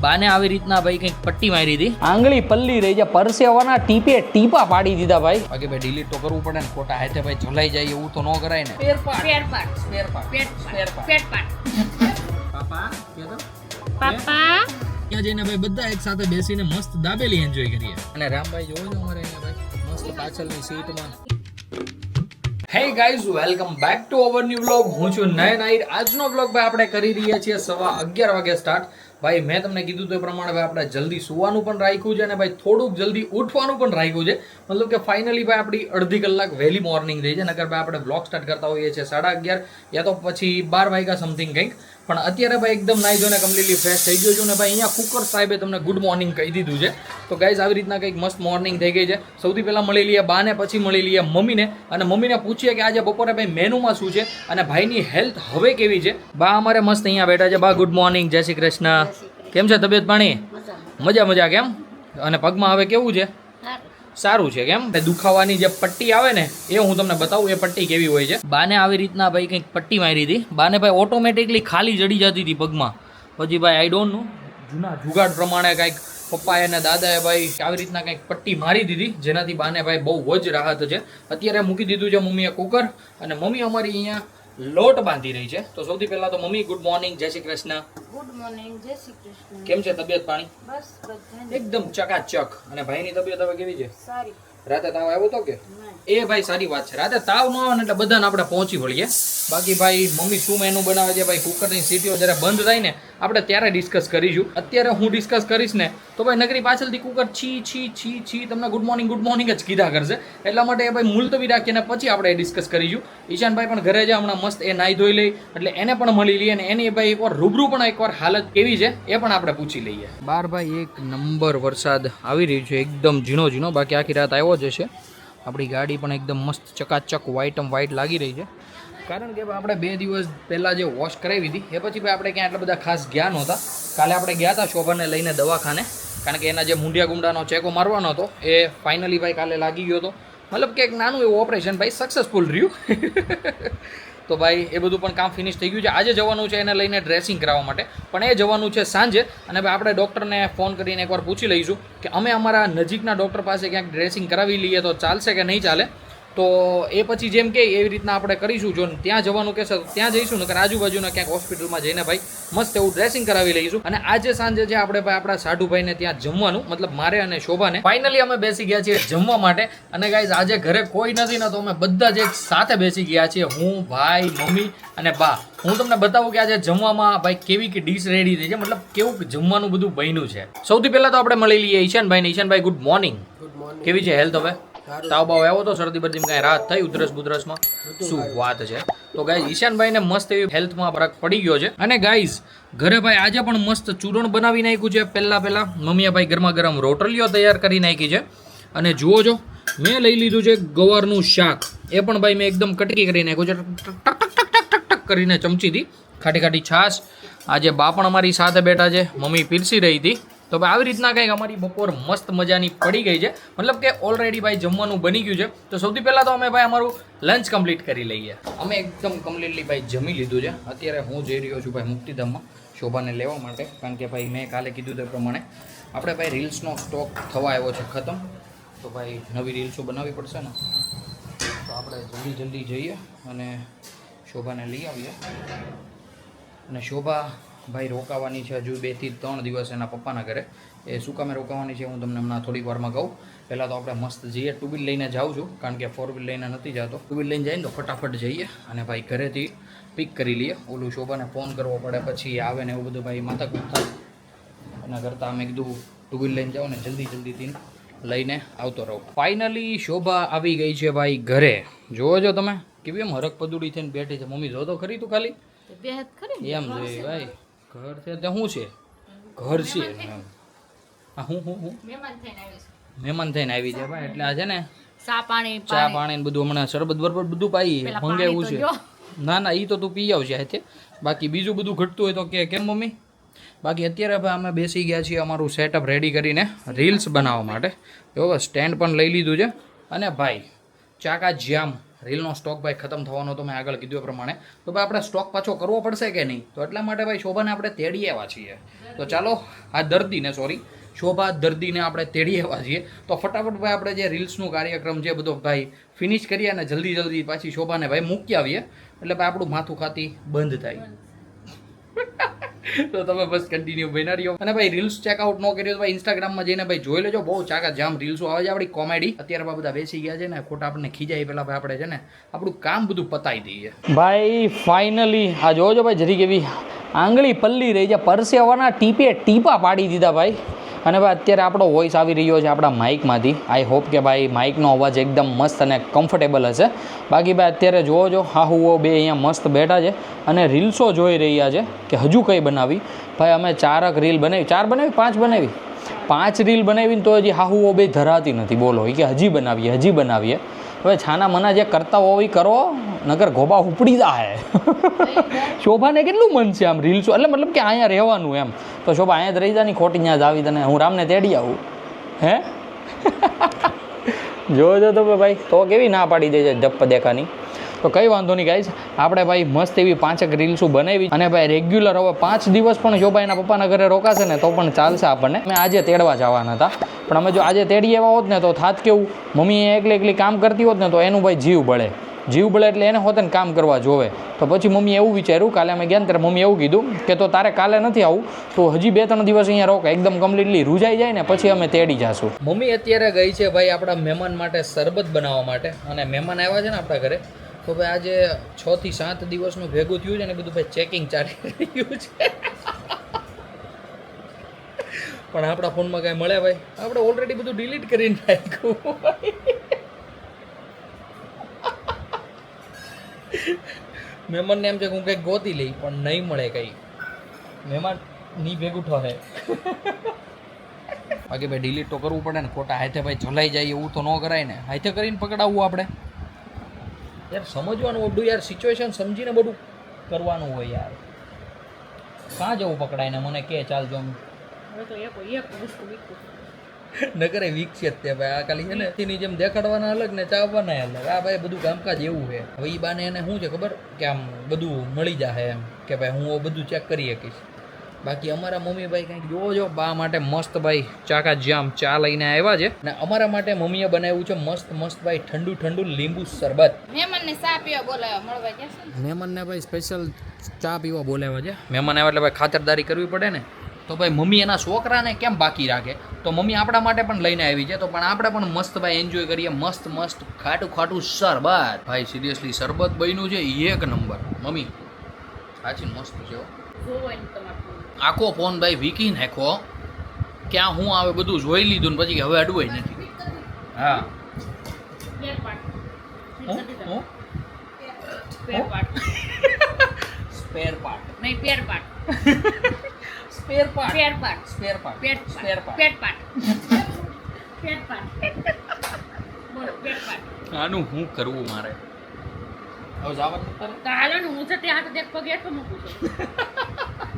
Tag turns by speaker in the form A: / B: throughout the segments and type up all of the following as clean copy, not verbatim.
A: બાને આવી રીતના ભાઈ કંઈક પટ્ટી મારી હતી, આંગળી પલ્લી રહી છે, પરસેવાના ટીપે ટીપા પાડી દીધા ભાઈ. બાકી ભાઈ ડિલીટ તો કરવું પડે ને, ખોટા હાથે ભાઈ ઝોલાઈ જાય એવું તો ન કરાય ને. પાપા ત્યાં જઈને ભાઈ બધા એક સાથે બેસીને મસ્ત દાબેલી એન્જોય કરીએ. અને રામભાઈ જોવો છો અમારે અહીંયા ભાઈ મસ્ત પાછળની સીટમાં. Hey guys, welcome back to our new vlog. હું છું નયન આહિર. આજનો વ્લોગ ભાઈ આપણે કરી રહ્યા છીએ 11:15 વાગે સ્ટાર્ટ. ભાઈ મેં તમને કીધું તો એ પ્રમાણે ભાઈ આપણે જલ્દી સુવાનું પણ રાખ્યું છે અને ભાઈ થોડુંક જલ્દી ઉઠવાનું પણ રાખ્યું છે. મતલબ કે ફાઇનલી ભાઈ આપણી અડધી કલાક વહેલી મોર્નિંગ થઈ છે. નકર ભાઈ આપણે વ્લોગ સ્ટાર્ટ કરતા હોઈએ છીએ 11:30 યા તો પછી 12 વાગ્યા સમથિંગ કંઈક. પણ અત્યારે ભાઈ એકદમ નાઈ ધોઈને કમ્પ્લીટલી ફ્રેશ થઈ ગયો છું ને ભાઈ અહીંયા કુકર સાહેબે તમને ગુડ મોર્નિંગ કહી દીધું છે. તો ગાઈઝ આવી રીતના કંઈક મસ્ત મોર્નિંગ થઈ ગઈ છે. સૌથી પહેલાં મળી લઈએ બાને, પછી મળી લઈએ મમ્મીને. અને મમ્મીને પૂછીએ કે આજે બપોરે ભાઈ મેનુમાં શું છે અને ભાઈની હેલ્થ હવે કેવી છે. બા અમારે મસ્ત અહીંયા બેઠા છે. બા ગુડ મોર્નિંગ, જય શ્રી કૃષ્ણ. કેમ છે તબિયત પાણી? મજા કેમ? અને પગમાં હવે કેવું છે? સારું છે કેમ? દુખાવાની જે પટ્ટી આવે ને એ હું તમને બતાવું એ પટ્ટી કેવી હોય છે. બાને આવી રીતના ભાઈ કંઈક પટ્ટી મારી હતી. બાને ભાઈ ઓટોમેટિકલી ખાલી જડી જતી હતી પગમાં. પછી ભાઈ આઈ ડોન્ટ નો જૂના જુગાડ પ્રમાણે કંઈક પપ્પાએ અને દાદાએ ભાઈ આવી રીતના કંઈક પટ્ટી મારી દીધી, જેનાથી બાને ભાઈ બહુ જ રાહત છે. અત્યારે મૂકી દીધું છે મમ્મીએ કુકર અને મમ્મી અમારી અહીંયા લોટ બાંધી રહી છે. તો સૌથી પહેલા તો મમ્મી ગુડ મોર્નિંગ, જય શ્રી કૃષ્ણ.
B: ગુડ મોર્નિંગ, જય શ્રી કૃષ્ણ.
A: કેમ છે તબિયત પાણી?
B: બસ બધા
A: એકદમ ચકાચક. અને ભાઈની તબિયત હવે કેવી છે?
B: સારી.
A: રાતે તાવ આવ્યો તો કે? એ ભાઈ સારી વાત છે. રાતે તાવ ન આવે ને એટલે બધાને આપણે પહોંચી વળીએ. બાકી ભાઈ મમ્મી શું મેનુ બનાવે છે ભાઈ કુકરની સીટીઓ જ્યારે બંધ થાય ને આપણે ત્યારે ડિસ્કસ કરીશું. અત્યારે હું ડિસ્કસ કરીશ ને તો ભાઈ નગરી પાછળથી કુકર છી તમને ગુડ મોર્નિંગ જ કીધા કરશે. એટલા માટે ભાઈ મુલતવી રાખીને પછી આપણે ડિસ્કસ કરીશું. ઈશાનભાઈ પણ ઘરે છે હમણાં, મસ્ત એ નાહી ધોઈ લઈ એટલે એને પણ મળી લઈએ અને એની ભાઈ એકવાર રૂબરૂ પણ એકવાર હાલત કેવી છે એ પણ આપણે પૂછી લઈએ. બાર ભાઈ એક નંબર વરસાદ આવી રહ્યો છે, એકદમ ઝીણો. બાકી આખી રાત આવ્યો જ છે. આપણી ગાડી પણ એકદમ મસ્ત ચકાચક વ્હાઈટ લાગી રહી છે. કારણ કે આપણે 2 દિવસ પહેલાં જે વોશ કરાવી હતી એ પછી ભાઈ આપણે ક્યાં એટલા બધા ખાસ ગયા નહોતા. કાલે આપણે ગયા હતા શોભાને લઈને દવાખાને, કારણ કે એના જે મુંડિયા ગુંડાનો ચેકો મારવાનો હતો એ ફાઇનલી ભાઈ કાલે લાગી ગયો હતો. મતલબ કે એક નાનું એવું ઓપરેશન ભાઈ સક્સેસફુલ રહ્યું. તો ભાઈ એ બધું પણ કામ ફિનિશ થઈ ગયું છે. આજે જવાનું છે એને લઈને ડ્રેસિંગ કરાવવા માટે, પણ એ જવાનું છે સાંજે. અને ભાઈ આપણે ડૉક્ટરને ફોન કરીને એકવાર પૂછી લઈશું કે અમે અમારા નજીકના ડૉક્ટર પાસે ક્યાંક ડ્રેસિંગ કરાવી લઈએ તો ચાલશે કે નહીં ચાલે. તો એ પછી જેમ કે એવી રીતના આપણે કરીશું. જો ત્યાં જવાનું કહેશે તો ત્યાં જઈશું, નકર આજુબાજુના ક્યાંક હોસ્પિટલમાં જઈને ભાઈ મસ્ત એવું ડ્રેસિંગ કરાવી લઈશું. અને આજે સાંજે છે આપણે ભાઈ આપણા સાઢુભાઈને ત્યાં જમવાનું, મતલબ મારે અને શોભાને ફાઇનલી અમે બેસી ગયા છીએ જમવા માટે. અને ગાઈઝ આજે ઘરે કોઈ નથી ને તો અમે બધા જ એક સાથે બેસી ગયા છીએ, હું, ભાઈ, મમ્મી અને બા. હું તમને બતાવું કે આજે જમવામાં ભાઈ કેવી કે ડીશ રેડી થઈ છે, મતલબ કેવું જમવાનું બધું બન્યું છે. સૌથી પહેલા તો આપણે મળી લઈએ ઈશાનભાઈને. ઈશાનભાઈ ગુડ મોર્નિંગ. કેવી છે હેલ્થ હવે? તાવ બાવ આવ્યો તો શરદી બરદીમાં કાંઈ રાહત થઈ? ઉધરસમાં શું વાત છે. તો ગાઈઝ ઈશાનભાઈને મસ્ત એવી હેલ્થમાં ફરક પડી ગયો છે. અને ગાઈઝ ઘરે ભાઈ આજે પણ મસ્ત ચૂરણ બનાવી નાખ્યું છે. પહેલાં મમ્મીએ ભાઈ ગરમા ગરમ રોટલીઓ તૈયાર કરી નાખી છે. અને જુઓ જો મેં લઈ લીધું છે ગવારનું શાક. એ પણ ભાઈ મેં એકદમ કટકી કરી નાખ્યું છે, ટક કરીને ચમચીથી. ખાટી છાશ. આજે બા પણ અમારી સાથે બેઠા છે, મમ્મી પીરસી રહી હતી. તો ભાઈ આવી રીતના કંઈક અમારી બપોર મસ્ત મજાની પડી ગઈ છે. મતલબ કે ઓલરેડી ભાઈ જમવાનું બની ગયું છે. તો સૌથી પહેલાં તો અમે ભાઈ અમારું લંચ કમ્પ્લીટ કરી લઈએ. અમે એકદમ કમ્પ્લીટલી ભાઈ જમી લીધું છે. અત્યારે હું જઈ રહ્યો છું ભાઈ મુક્તિધામમાં શોભાને લેવા માટે, કારણ કે ભાઈ મેં કાલે કીધું તે પ્રમાણે આપણે ભાઈ રીલ્સનો સ્ટોક થવા આવ્યો છે ખતમ. તો ભાઈ નવી રીલ્સો બનાવવી પડશે ને, તો આપણે જલ્દી જઈએ અને શોભાને લઈ આવીએ. અને શોભા ભાઈ રોકાવાની છે હજુ 2 થી 3 દિવસ એના પપ્પાના ઘરે. એ શું કામે રોકાવાની છે હું તમને હમણાં થોડીક વારમાં કહું. પહેલાં તો આપણે મસ્ત જઈએ. 2 વ્હીલ લઈને જાઉં છું, કારણ કે 4 વ્હીલ લઈને નથી જતો. 2 વ્હીલ લઈને જઈએ ને તો ફટાફટ જઈએ અને ભાઈ ઘરેથી પિક કરી લઈએ. ઓલું શોભાને ફોન કરવો પડે પછી આવે ને એવું બધું ભાઈ માથાકૂટ થાય. એના કરતાં અમે કીધું 2 વ્હીલ લઈને જાઓ ને જલ્દીથી લઈને આવતો રહો. ફાઇનલી શોભા આવી ગઈ છે ભાઈ ઘરે. જોવો છો તમે કેવી એમ હરક પદુડી થઈને બેઠી છે. મમ્મી જો તો ખરી તું ખાલી એમ જોઈએ ભાઈ. ઘર છે તે શું છે? ઘર છે હું મહેમાન થઈને આવી છે ભાઈ. એટલે આ છે ને ચા પાણી બધું હમણાં શરબત બરબત બધું પાઈ મંગાવ્યું છે. ના એ તો તું પી આવશે હાથે. બાકી બીજું બધું ઘટતું હોય તો કેમ મમ્મી? બાકી અત્યારે ભાઈ અમે બેસી ગયા છીએ અમારું સેટઅપ રેડી કરીને રીલ્સ બનાવવા માટે. જો સ્ટેન્ડ પણ લઈ લીધું છે. અને ભાઈ ચાકા જામ રીલનો સ્ટોક ભાઈ ખતમ થવાનો તો મેં આગળ કીધું એ પ્રમાણે તો ભાઈ આપણે સ્ટોક પાછો કરવો પડશે કે નહીં તો એટલા માટે ભાઈ શોભાને આપણે તેડી આવ્યા છીએ તો ચાલો આ દર્દીને શોભા દર્દીને આપણે તેડી આવ્યા છીએ તો ફટાફટ ભાઈ આપણે જે રીલ્સનું કાર્યક્રમ છે બધો ભાઈ ફિનિશ કરીએ અને જલ્દી પાછી શોભાને ભાઈ મૂકી આવીએ એટલે ભાઈ આપણું માથું ખાતી બંધ થાય તો તમે બસ કન્ટિન્યુ બન્યા રહ્યો અને ભાઈ રીલ્સ ચેકઆઉટ ન કર્યો તો ભાઈ ઇન્સ્ટાગ્રામમાં જઈને ભાઈ જોઈ લેજો બહુ ચાકા જામ રીલ્સો આવે છે આપણી કોમેડી અત્યારે બધા બેસી ગયા છે ને ખોટા આપણને ખીજાય પેલા ભાઈ આપણે છે ને આપણું કામ બધું પતાવી દઈએ ભાઈ ફાઇનલી આ જોજો ભાઈ જરી કેવી આંગળી પલ્લી રહી છે પરસેવાના ટીપા પાડી દીધા ભાઈ અને ભાઈ અત્યારે આપણો વોઇસ આવી રહ્યો છે આપણા માઇકમાંથી આઈ હોપ કે ભાઈ માઇકનો અવાજ એકદમ મસ્ત અને કમ્ફર્ટેબલ હશે બાકી ભાઈ અત્યારે જોવો હાહુઓ બે અહીંયા મસ્ત બેઠા છે અને રીલ્સો જોઈ રહ્યા છે કે હજુ કઈ બનાવી ભાઈ અમે 4 રીલ બનાવી 5 રીલ બનાવીને તો હજી હાહુઓ બે ધરાતી નથી બોલો કે હજી બનાવીએ હવે છાના મના જે કરતા હોય કરો નગર ગોબા ઉપડી જાય શોભાને કેટલું મન છે આમ રીલ્સો એટલે મતલબ કે અહીંયા રહેવાનું એમ તો શોભા અહીંયા જ રહી જાય ને ખોટી ત્યાં જ આવી તને હું રામને તેડી આવું હે જોજો તો ભાઈ તો કેવી ના પાડી દે છે જપ્પ દેખાની તો કંઈ વાંધો નહીં ગાઈઝ આપણે ભાઈ મસ્ત એવી 5 રીલ્સો બનાવી અને ભાઈ રેગ્યુલર હવે 5 દિવસ પણ શોભા એના પપ્પાના ઘરે રોકાશે ને તો પણ ચાલશે આપણને અમે આજે તેડવા જવાના હતા પણ અમે જો આજે તેડી આવ્યા હોત ને તો થાત કેવું મમ્મી એકલી કામ કરતી હોત ને તો એનું ભાઈ જીવ બળે એટલે એને હોતે ને કામ કરવા જોવે તો પછી મમ્મી એવું વિચાર્યું કાલે અમે ગયા ને ત્યારે મમ્મી એવું કીધું કે તો તારે કાલે નથી આવું તો હજી 2-3 દિવસ અહીંયા રોક એકદમ કમ્પ્લીટલી રૂજાઈ જાય ને પછી અમે તેડી જાશું મમ્મી અત્યારે ગઈ છે ભાઈ આપણા મહેમાન માટે શરબત બનાવવા માટે અને મહેમાન આવ્યા છે ને આપણા ઘરે તો ભાઈ આજે 6 થી 7 દિવસનું ભેગું થયું છે ને બધું ભાઈ ચેકિંગ ચાલી રહ્યું છે પણ આપણા ફોનમાં કાંઈ મળે ભાઈ આપણે ઓલરેડી બધું ડિલીટ કરીને નાખ્યું મહેમાનને એમ છે કે હું કંઈક ગોતી લઈ પણ નહીં મળે કંઈ મહેમાન ની ભેગું ઠોહે બાકી ભાઈ ડિલીટ તો કરવું પડે ને ખોટા હાથે ભાઈ ઝોલાઈ જાય એવું તો ન કરાય ને હાથે કરીને પકડાવવું આપણે યાર સમજવાનું બધું યાર સિચ્યુએશન સમજીને બધું કરવાનું હોય યાર કાં જવું પકડાય ને મને કે ચાલ જો નગરે વીક છે તે ભાઈ આ ખાલી છે ને તેની જેમ દેખાડવાના અલગ ને ચાવવાના અલગ આ ભાઈ બધું કામકાજ એવું છે હવે એ બાને એને શું છે ખબર કે આમ બધું મળી જાય એમ કે ભાઈ હું બધું ચેક કરી શકીશ બાકી અમારા મમ્મી ભાઈ કંઈક જોવો બા માટે મસ્ત ભાઈ ચાકા જામ ચા લઈને આવ્યા છે ને અમારા માટે મમ્મીએ બનાવ્યું છે મસ્ત ભાઈ ઠંડુ લીંબુ શરબત
B: મહેમાનને ચા પીવા બોલાવ્યા મળવા જશે
A: મહેમાનને ભાઈ સ્પેશિયલ ચા પીવા બોલાવ્યા છે મહેમાન આવ્યા એટલે ભાઈ ખાતરદારી કરવી પડે ને તો ભાઈ મમ્મી એના છોકરાને કેમ બાકી રાખે તો મમ્મી આપણા માટે પણ લઈને આવી છે તો પણ આપણે પણ મસ્ત ભાઈ એન્જોય કરીએ મસ્ત ખાટું શરબત ભાઈ સિરિયસલી શરબત બન્યું છે એક નંબર મમ્મી સાચી મસ્ત છે આખો ફોન ભાઈ વીકી નાખો ક્યાં હું આવે બધું જોઈ લીધું ને પછી હવે અડવાય નથી હા સ્પેર પાર્ટ નહીં પેર પાર્ટ આનું શું કરવું મારે હવે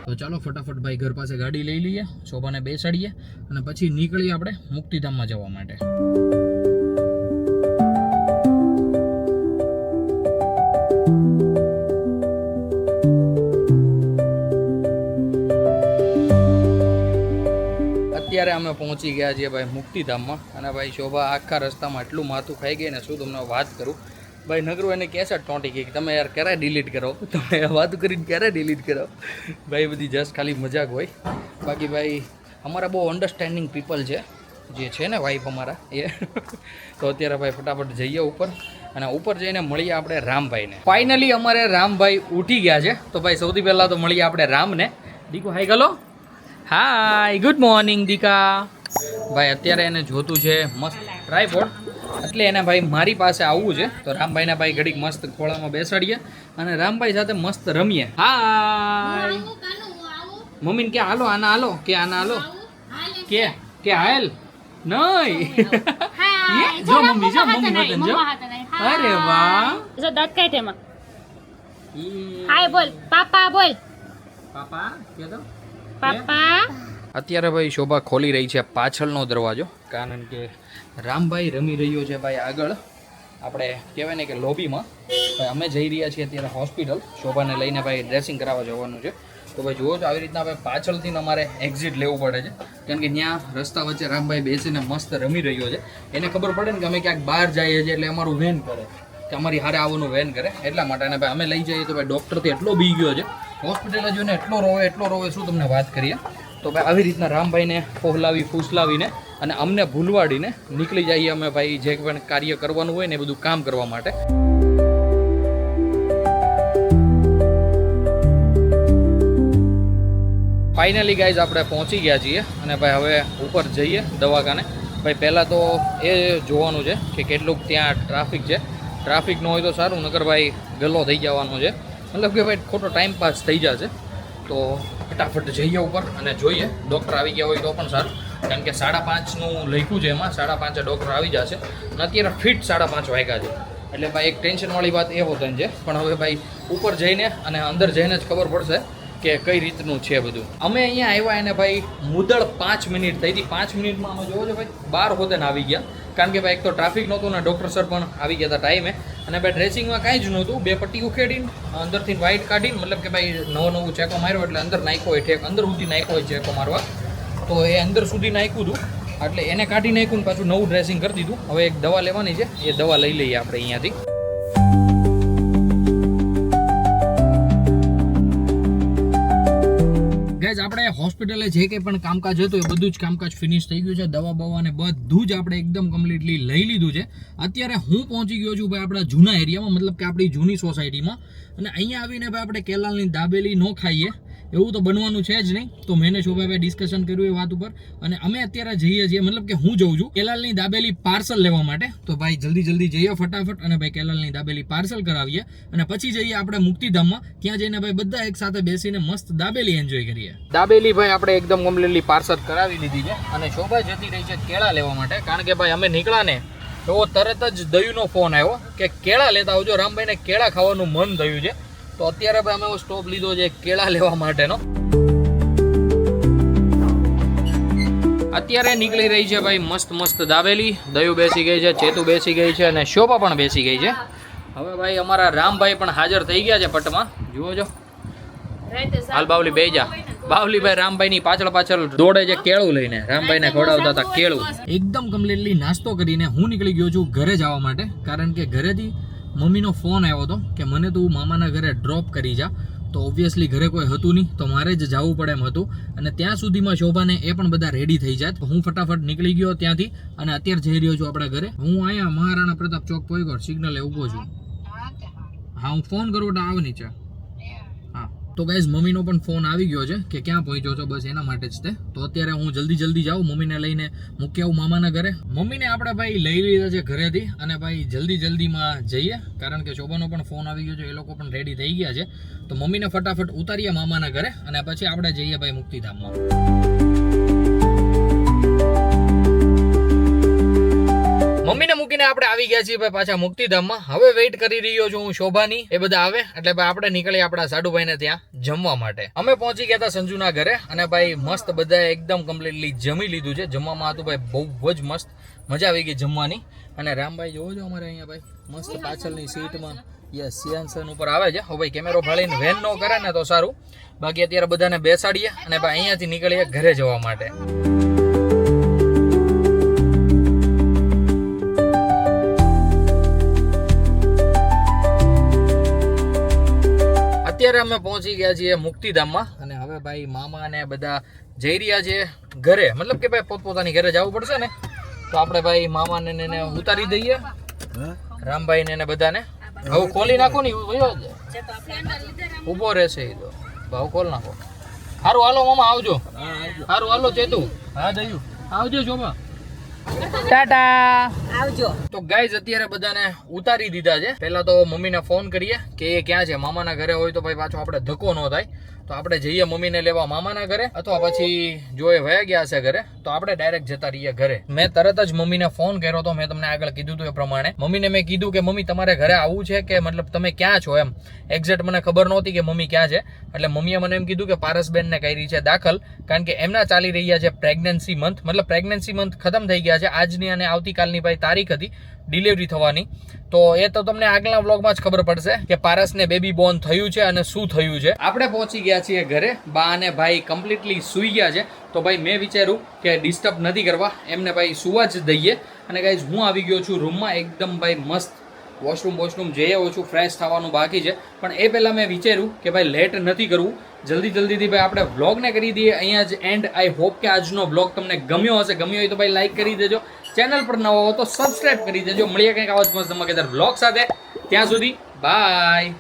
A: તો ચાલો ફટાફટ ભાઈ ઘર પાસે ગાડી લઈ લઈએ શોભાને બેસાડીએ અને પછી નીકળીએ આપણે મુક્તિધામમાં જવા માટે અત્યારે અમે પહોંચી ગયા છીએ ભાઈ મુક્તિધામમાં અને ભાઈ શોભા આખા રસ્તામાં એટલું માથું ખાઈ ગઈ ને શું તમને વાત કરું ભાઈ નગરું એને કેસેટ ટોંટી ગઈ તમે યાર ક્યારે ડિલીટ કરો તમે વાત કરીને ક્યારે ડિલીટ કરો ભાઈ બધી જસ્ટ ખાલી મજાક હોય બાકી ભાઈ અમારા બહુ અન્ડરસ્ટેન્ડિંગ પીપલ છે જે છે ને વાઈફ અમારા એ તો અત્યારે ભાઈ ફટાફટ જઈએ ઉપર અને ઉપર જઈને મળીએ આપણે રામભાઈને ફાઇનલી અમારે રામભાઈ ઉઠી ગયા છે તો ભાઈ સૌથી પહેલાં તો મળીએ આપણે રામને દીકુ હાઈ ગલો હાય ગુડ મોર્નિંગ દીકા ભાઈ અત્યારે એને જોતું છે મસ્ત ટ્રાયપોડ એટલે એને ભાઈ મારી પાસે આવવું છે તો રામભાઈને ભાઈ ઘડીક મસ્ત ખોળામાં બેસાડીએ અને રામભાઈ સાથે મસ્ત રમીએ હાય મમ્મીને કે હાલો આના હાલો કે આના હાલો કે હાલ નહીં જો મમ્મી વતન જો અરે વાહ
B: જો દાંત કાઢ એમાં હાય બોલ પાપા બોલ
A: પાપા કે તો
B: પાપા
A: અત્યારે ભાઈ શોભા ખોલી રહી છે પાછળનો દરવાજો કારણ કે રામભાઈ રમી રહ્યો છે ભાઈ આગળ આપણે કહેવાય ને કે લોબીમાં ભાઈ અમે જઈ રહ્યા છીએ અત્યારે હોસ્પિટલ. શોભાને લઈને ભાઈ ડ્રેસિંગ કરાવવા જવાનું છે. તો ભાઈ જુઓ છો આવી રીતના ભાઈ પાછળથી અમારે એક્ઝિટ લેવું પડે છે, કારણ કે ત્યાં રસ્તા વચ્ચે રામભાઈ બેસીને મસ્ત રમી રહ્યો છે. એને ખબર પડે ને કે અમે ક્યાંક બહાર જઈએ છીએ એટલે અમારું વેન કરે, કે અમારી હારે આવવાનું વેન કરે, એટલા માટે. અને ભાઈ અમે લઈ જઈએ તો ભાઈ ડૉક્ટરથી એટલો બી ગયો છે, હોસ્પિટલે જોઈને એટલો રોવે શું તમને વાત કરીએ. તો ભાઈ આવી રીતના રામભાઈને ફોહલાવી ફૂસલાવીને અને અમને ભૂલવાડીને નીકળી જઈએ અમે ભાઈ જે પણ કાર્ય કરવાનું હોય ને એ બધું કામ કરવા માટે. ફાઇનલી ગાઈઝ આપણે પહોંચી ગયા છીએ અને ભાઈ હવે ઉપર જઈએ દવાખાને. ભાઈ પહેલાં તો એ જોવાનું છે કે કેટલુંક ત્યાં ટ્રાફિક છે. ટ્રાફિક ન હોય તો સારું, નકર ભાઈ ગલ્લો થઈ જવાનો છે, મતલબ કે ભાઈ ખોટો ટાઈમ પાસ થઈ જશે. તો ફટાફટ જઈએ ઉપર અને જોઈએ. ડૉક્ટર આવી ગયા હોય તો પણ સારું, કારણ કે 5:30નું લખ્યું છે, એમાં 5:30 ડૉક્ટર આવી જશે અને અત્યારે ફિટ 5:30 વાગ્યા છે. એટલે ભાઈ એક ટેન્શનવાળી વાત એ હોતી છે. પણ હવે ભાઈ ઉપર જઈને અને અંદર જઈને જ ખબર પડશે કે કઈ રીતનું છે બધું. અમે અહીંયા આવ્યા અને ભાઈ મુદળ 5 મિનિટ થઈ હતી. 5 મિનિટમાં અમે જોવો છો ભાઈ 12 હોતે આવી ગયા, કારણ કે ભાઈ એક તો ટ્રાફિક નહોતું ને ડૉક્ટર સર પણ આવી ગયા હતા ટાઈમે. અને ભાઈ ડ્રેસિંગમાં કાંઈ જ નહોતું. 2 પટ્ટી ઉખેડીને અંદરથી વ્હાઇટ કાઢીને, મતલબ કે ભાઈ નવો ચેકો માર્યો એટલે અંદર નાખ્યો હોય ઠેક, અંદર સુધી નાખ્યો હોય ચેકો મારવા. તો એ અંદર સુધી નાખ્યું હતું એટલે એને કાઢી નાખ્યું ને પાછું નવું ડ્રેસિંગ કરી દીધું. હવે એક દવા લેવાની છે, એ દવા લઈ લઈએ આપણે અહીંયાથી. ગાઈઝ આપણે હોસ્પિટલે જે કંઈ પણ કામકાજ હતું એ બધું જ કામકાજ ફિનિશ થઈ ગયું છે. દવા બવાને બધું જ આપણે એકદમ કમ્પ્લીટલી લઈ લીધું છે. અત્યારે હું પહોંચી ગયો છું ભાઈ આપણા જૂના એરિયામાં, મતલબ કે આપણી જૂની સોસાયટીમાં. અને અહીંયા આવીને ભાઈ આપણે કેલાલની દાબેલી ન ખાઈએ એવું તો બનવાનું છે જ નહીં. તો મેં શોભાભાઈ ડિસ્કશન કર્યું એ વાત ઉપર અને અમે અત્યારે જઈએ છીએ, મતલબ કે હું જઉં છું કેલાલની દાબેલી પાર્સલ લેવા માટે. તો ભાઈ જલ્દી જઈએ ફટાફટ અને ભાઈ કેલાલની દાબેલી પાર્સલ કરાવીએ અને પછી જઈએ આપણે મુક્તિધામમાં. ત્યાં જઈને ભાઈ બધા એક સાથે બેસીને મસ્ત દાબેલી એન્જોય કરીએ. દાબેલી ભાઈ આપણે એકદમ કમ્પ્લીટલી પાર્સલ કરાવી લીધી છે અને શોભા જતી રહી છે કેળા લેવા માટે, કારણ કે ભાઈ અમે નીકળ્યા ને તો તરત જ દયુનો ફોન આવ્યો કે કેળા લેતા આવજો, રામભાઈને કેળા ખાવાનું મન થયું છે. તો અત્યારે ભાઈ અમે સ્ટોપ લીધો છે કેળા લેવા માટેનો. અત્યારે નીકળી રહી છે ભાઈ મસ્ત દાબેલી. દયુ બેસી ગઈ છે, ચેતુ બેસી ગઈ છે અને શોભા પણ બેસી ગઈ છે. હવે ભાઈ અમારા રામભાઈ પણ હાજર થઈ ગયા છે પટમાં. જુઓ છો, હાલ બાવલી બે જા. બાવલીભાઈ રામભાઈની પાછળ દોડે છે કેળું લઈને. રામભાઈને ખવડાવતા હતા કેળું. એકદમ કમ્પ્લીટલી નાસ્તો કરીને હું નીકળી ગયો છું ઘરે જવા માટે, કારણ કે ઘરેથી મમ્મીનો ફોન આવ્યો હતો કે મને તું મામાના ઘરે ડ્રોપ કરી જા. તો ઓબ્વિયસલી ઘરે કોઈ હતું નહીં, તો મારે જ જવું પડે એમ હતું. અને ત્યાં સુધીમાં શોભાને એ પણ બધા રેડી થઈ જાય. હું ફટાફટ નીકળી ગયો ત્યાંથી અને અત્યારે જઈ રહ્યો છું આપણા ઘરે. હું અહીંયા મહારાણા પ્રતાપ ચોક પોઈગઢ સિગ્નલે ઊભો છું. હા, હું ફોન કરું એટલે આવે નીચે. હા, તો ગાઈઝ મમ્મીનો પણ ફોન આવી ગયો છે કે ક્યાં પહોંચ્યો છો, બસ એના માટે જ તે. તો અત્યારે હું જલ્દી જાઉં, મમ્મીને લઈને મૂકી આવું મામાના ઘરે. મમ્મીને આપણે ભાઈ લઈ લીધા છે ઘરેથી અને ભાઈ જલ્દીમાં જઈએ, કારણ કે શોભાનો પણ ફોન આવી ગયો છે, એ લોકો પણ રેડી થઈ ગયા છે. તો મમ્મીને ફટાફટ ઉતારીએ મામાના ઘરે અને પછી આપણે જઈએ ભાઈ મુક્તિધામમાં. મમ્મીને મૂકીને આપણે આવી ગયા છીએ ભાઈ પાછા મુક્તિધામમાં. હવે વેઇટ કરી રહ્યો છું હું શોભાની, એ બધા આવે એટલે ભાઈ આપણે નીકળી આપણા સાડુભાઈને ત્યાં જમવા માટે. અમે પહોંચી ગયા હતા સંજુના ઘરે અને ભાઈ મસ્ત બધાએ એકદમ કમ્પ્લીટલી જમી લીધું છે. જમવામાં હતું ભાઈ બહુ જ મસ્ત, મજા આવી ગઈ જમવાની. અને રામભાઈ જોવો છો અમારે અહીંયા ભાઈ મસ્ત પાછળની સીટમાં સિંહાસન ઉપર આવે છે. હવે ભાઈ કેમેરો ફાળીને વેન ન કરે ને તો સારું, બાકી અત્યારે બધાને બેસાડીએ અને ભાઈ અહીંયાથી નીકળીએ ઘરે જવા માટે. અત્યારે અમે પહોંચી ગયા છીએ મુક્તિધામમાં અને હવે ભાઈ મામા ને બધા જઈ રહ્યા છે ઘરે, મતલબ કે ભાઈ પોતપોતાની ઘરે જવું પડશે ને, તો આપણે ભાઈ મામાને ને ઉતારી દઈએ, રામભાઈ ને બધાને. હવે ખોલી નાખો ને, ઉભો રહેશે એ તો ભાવ ખોલ નાખો. સારું હાલો મામા, આવજો. સારું હાલો ચેતુ. હા દયું, આવજો શોભા. ટાટા, આવજો. તો ગાઈઝ અત્યારે બધાને ઉતારી દીધા છે. પહેલા તો મમ્મીને ફોન કરીએ કે એ ક્યાં છે. મામાના ઘરે હોય તો ભાઈ પાછો આપણે ધક્કો ન થાય, તો આપણે જઈએ મમ્મીને લેવા મામાના ઘરે, અથવા પછી જો એ વયા ગયા હશે ઘરે તો આપણે ડાયરેક્ટ જતા રહીએ ઘરે. મેં તરત જ મમ્મીને ફોન કર્યો હતો, મેં તમને આગળ કીધું હતું એ પ્રમાણે. મમ્મીને મેં કીધું કે મમ્મી તમારે ઘરે આવવું છે કે મતલબ તમે ક્યાં છો એમ. એક્ઝેક્ટ મને ખબર નહોતી કે મમ્મી ક્યાં છે, એટલે મમ્મીએ મને એમ કીધું કે પારસબેનને કરી છે દાખલ, કારણ કે એમના ચાલી રહ્યા છે પ્રેગ્નન્સી મંથ. મતલબ પ્રેગ્નન્સી મંથ ખતમ થઈ ગયા છે. આજની અને આવતીકાલની ભાઈ તારીખ હતી ડિલિવરી થવાની. તો એ તો તમને આગલા વ્લોગમાં જ ખબર પડશે કે પારસને બેબી બોર્ન થયું છે અને શું થયું છે. આપણે પહોંચી ગયા છીએ ઘરે. બા અને ભાઈ કમ્પ્લીટલી સૂઈ ગયા છે. તો ભાઈ મેં વિચાર્યું કે ડિસ્ટર્બ નથી કરવા, એમને ભાઈ સુવા જ દઈએ. અને ગાઈઝ હું આવી ગયો છું રૂમમાં, એકદમ ભાઈ મસ્ત વોશરૂમ જઈ આવ્યો છું, ફ્રેશ થવાનું બાકી છે. પણ એ પહેલાં મેં વિચાર્યું કે ભાઈ લેટ નથી કરવું, જલ્દીથી ભાઈ આપણે વ્લોગને કરી દઈએ અહીંયા જ એન્ડ. આઈ હોપ કે આજનો વ્લોગ તમને ગમ્યો હશે. ગમ્યો હોય તો ભાઈ લાઈક કરી દેજો, ચેનલ પર નવો હો તો સબસ્ક્રાઇબ કરી દેજો. મળીએ કંઈક આવા જ મસ્ત ધમાકેદાર વ્લોગ સાથે. ત્યાં સુધી બાય.